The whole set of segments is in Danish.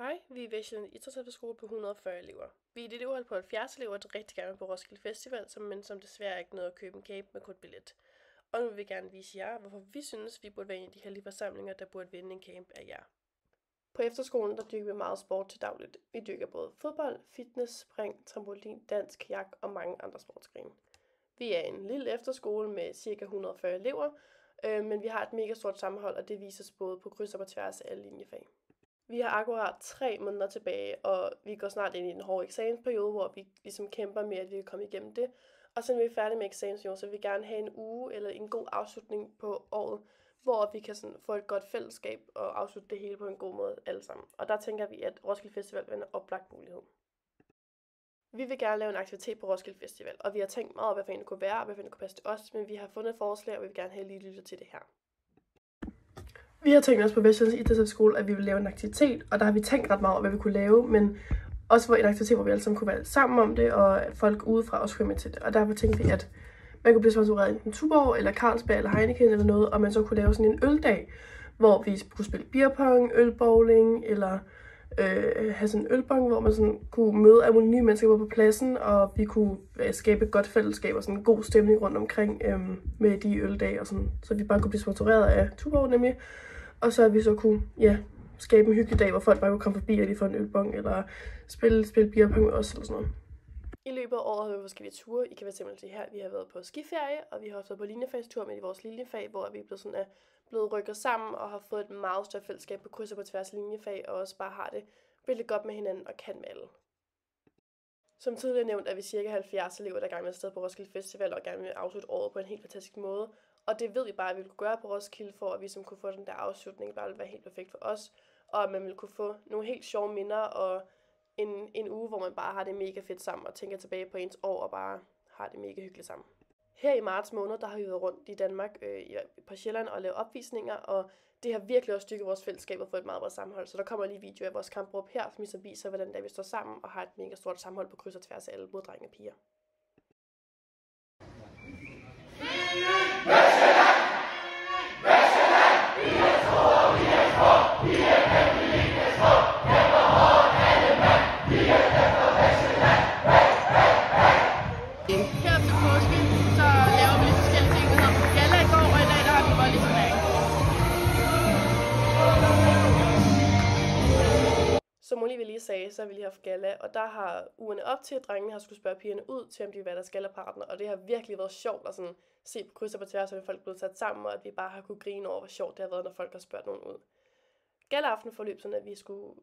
Hej, vi er i Vestjylland Idrætsefterskole på 140 elever. Vi er et elevhold på 70 elever, der rigtig gerne vil på Roskilde Festival, men som desværre ikke nåede at købe en cape med kun billet. Og nu vil vi gerne vise jer, hvorfor vi synes, vi burde være en af de heldige forsamlinger, der burde vinde en camp af jer. På efterskolen der dyrker vi meget sport til dagligt. Vi dyrker både fodbold, fitness, spring, trampolin, dans, kajak og mange andre sportsgrene. Vi er en lille efterskole med ca. 140 elever, men vi har et mega stort sammenhold, og det vises både på kryds og på tværs af alle linjefag. Vi har akkurat 3 måneder tilbage, og vi går snart ind i en hård eksamensperiode, hvor vi ligesom kæmper med, at vi kan komme igennem det. Og så når vi er færdige med eksamensperioden, så vil vi gerne have en uge eller en god afslutning på året, hvor vi kan sådan få et godt fællesskab og afslutte det hele på en god måde alle sammen. Og der tænker vi, at Roskilde Festival er en oplagt mulighed. Vi vil gerne lave en aktivitet på Roskilde Festival, og vi har tænkt meget over, hvad det kunne være, og hvad det kunne passe til os, men vi har fundet et forslag, og vi vil gerne have lige lyttet til det her. Vi har tænkt os på Vestjyllands Idrætsefterskole, at vi vil lave en aktivitet, og der har vi tænkt ret meget over, hvad vi kunne lave, men også hvor en aktivitet, hvor vi alle sammen kunne være sammen om det, og folk udefra også kunne med til det. Og derfor tænkte vi, at man kunne blive sponsoreret enten Tuborg, eller Carlsberg, eller Heineken, eller noget, og man så kunne lave sådan en øldag, hvor vi kunne spille beerpong, ølbowling, eller have sådan en ølbong, hvor man sådan kunne møde alle mulige nye mennesker på pladsen, og vi kunne skabe et godt fællesskab og sådan en god stemning rundt omkring med de øldage og sådan, så vi bare kunne blive sponsoreret af Tuborg nemlig. Og så at vi så kunne skabe en hyggelig dag, hvor folk bare kunne komme forbi og lige få en ølbong, eller spille beerpong med os, eller sådan noget. I løbet af året har vi været på forskellige ture. I kan være simpelthen det her. Vi har været på skiferie, og vi har også været på linjefagstur med i vores linjefag, hvor vi er blevet rykket sammen og har fået et meget større fællesskab på kryds og på tværs linjefag, og også bare har det virkelig godt med hinanden og kan med alle. Som tidligere nævnt er vi ca. 70 elever, der er gang med at sted på Roskilde Festival og gerne vil afslutte året på en helt fantastisk måde. Og det ved vi bare, at vi vil kunne gøre på Roskilde, for at vi som kunne få den der afslutning, bare vil være helt perfekt for os. Og at man vil kunne få nogle helt sjove minder og en uge, hvor man bare har det mega fedt sammen og tænker tilbage på ens år og bare har det mega hyggeligt sammen. Her i marts måned, der har vi været rundt i Danmark på Sjælland og lavet opvisninger, og det har virkelig også styrket vores fællesskab og fået et meget godt sammenhold. Så der kommer lige video af vores kampråb her, som ligesom viser, hvordan vi står sammen og har et mega stort sammenhold på kryds og tværs af alle, både drenge og piger. Her til påske, så laver vi forskellige ting, der hedder galla i går, og i dag der har vi volleyball. Som Olive lige sagde, så har vi lige haft galla, og der har ugerne op til, at drengene har skulle spørge pigerne ud til, om de vil være deres gallapartner, og det har virkelig været sjovt at sådan se på kryds og på tværs, at folk er blevet sat sammen, og at vi bare har kunne grine over, hvor sjovt det har været, når folk har spurgt nogen ud. Gallaaften forløb sådan, at vi skulle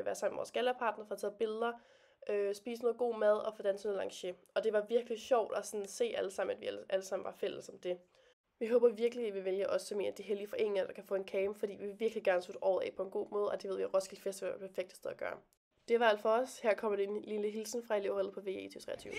være sammen med vores gallapartner for at tage billeder, spise noget god mad og få danset noget lancier. Og det var virkelig sjovt at sådan se alle sammen, at vi alle sammen var fælles om det. Vi håber virkelig, at vi vælger os som en af de heldige foreninger, der kan få en camp, fordi vi vil virkelig gerne slutte året af på en god måde, og det ved vi, at Roskilde Festival er det perfekte sted at gøre. Det var alt for os. Her kommer det en lille hilsen fra elevholdet på VE 2023.